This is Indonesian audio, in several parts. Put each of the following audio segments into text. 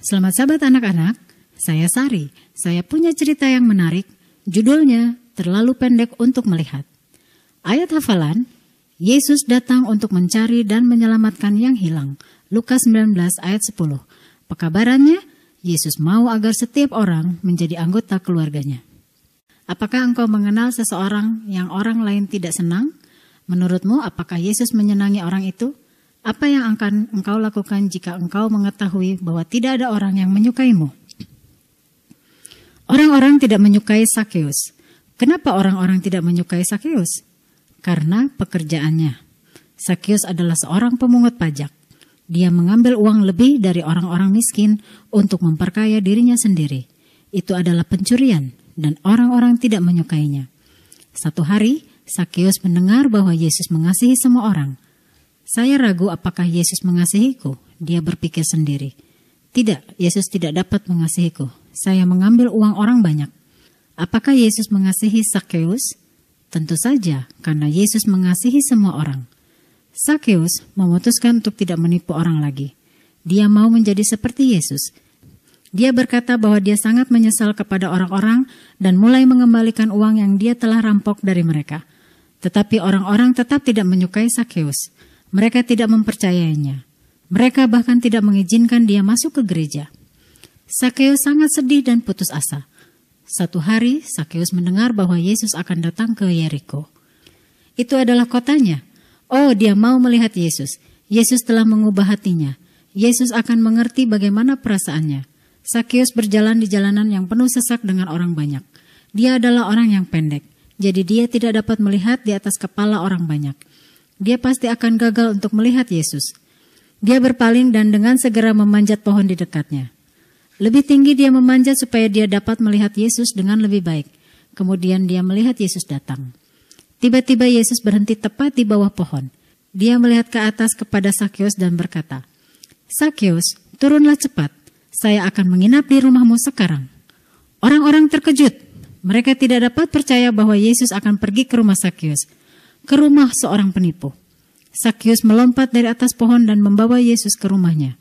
Selamat sahabat anak-anak, saya Sari. Saya punya cerita yang menarik, judulnya Terlalu Pendek untuk Melihat. Ayat hafalan, Yesus datang untuk mencari dan menyelamatkan yang hilang. Lukas 19 ayat 10. Pekabarannya, Yesus mau agar setiap orang menjadi anggota keluarganya. Apakah engkau mengenal seseorang yang orang lain tidak senang? Menurutmu, apakah Yesus menyenangi orang itu? Apa yang akan engkau lakukan jika engkau mengetahui bahwa tidak ada orang yang menyukaimu? Orang-orang tidak menyukai Sakeus. Kenapa orang-orang tidak menyukai Sakeus? Karena pekerjaannya. Sakeus adalah seorang pemungut pajak. Dia mengambil uang lebih dari orang-orang miskin untuk memperkaya dirinya sendiri. Itu adalah pencurian dan orang-orang tidak menyukainya. Satu hari, Sakeus mendengar bahwa Yesus mengasihi semua orang. Saya ragu apakah Yesus mengasihiku, dia berpikir sendiri. Tidak, Yesus tidak dapat mengasihiku. Saya mengambil uang orang banyak. Apakah Yesus mengasihi Sakeus? Tentu saja, karena Yesus mengasihi semua orang. Sakeus memutuskan untuk tidak menipu orang lagi. Dia mau menjadi seperti Yesus. Dia berkata bahwa dia sangat menyesal kepada orang-orang dan mulai mengembalikan uang yang dia telah rampok dari mereka. Tetapi orang-orang tetap tidak menyukai Sakeus. Mereka tidak mempercayainya. Mereka bahkan tidak mengizinkan dia masuk ke gereja. Sakeus sangat sedih dan putus asa. Satu hari, Sakeus mendengar bahwa Yesus akan datang ke Yeriko. Itu adalah kotanya. Oh, dia mau melihat Yesus. Yesus telah mengubah hatinya. Yesus akan mengerti bagaimana perasaannya. Sakeus berjalan di jalanan yang penuh sesak dengan orang banyak. Dia adalah orang yang pendek, jadi dia tidak dapat melihat di atas kepala orang banyak. Dia pasti akan gagal untuk melihat Yesus. Dia berpaling dan dengan segera memanjat pohon di dekatnya. Lebih tinggi dia memanjat supaya dia dapat melihat Yesus dengan lebih baik. Kemudian dia melihat Yesus datang. Tiba-tiba Yesus berhenti tepat di bawah pohon. Dia melihat ke atas kepada Sakeus dan berkata, "Sakeus, turunlah cepat. Saya akan menginap di rumahmu sekarang." Orang-orang terkejut. Mereka tidak dapat percaya bahwa Yesus akan pergi ke rumah Sakeus, ke rumah seorang penipu. Sakeus melompat dari atas pohon dan membawa Yesus ke rumahnya.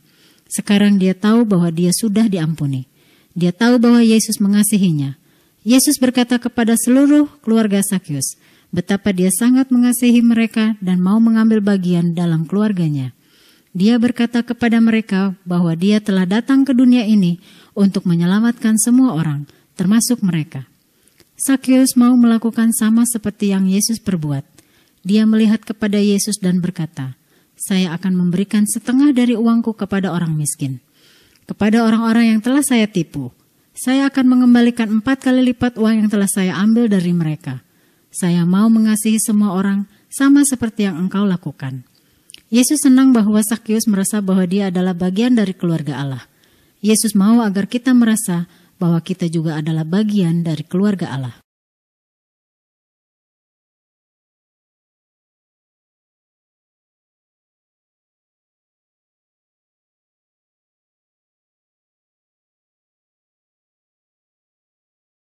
Sekarang dia tahu bahwa dia sudah diampuni. Dia tahu bahwa Yesus mengasihinya. Yesus berkata kepada seluruh keluarga Sakeus, betapa dia sangat mengasihi mereka dan mau mengambil bagian dalam keluarganya. Dia berkata kepada mereka bahwa dia telah datang ke dunia ini untuk menyelamatkan semua orang, termasuk mereka. Sakeus mau melakukan sama seperti yang Yesus perbuat. Dia melihat kepada Yesus dan berkata, "Saya akan memberikan setengah dari uangku kepada orang miskin. Kepada orang-orang yang telah saya tipu, saya akan mengembalikan 4 kali lipat uang yang telah saya ambil dari mereka. Saya mau mengasihi semua orang sama seperti yang engkau lakukan." Yesus senang bahwa Sakeus merasa bahwa dia adalah bagian dari keluarga Allah. Yesus mau agar kita merasa bahwa kita juga adalah bagian dari keluarga Allah.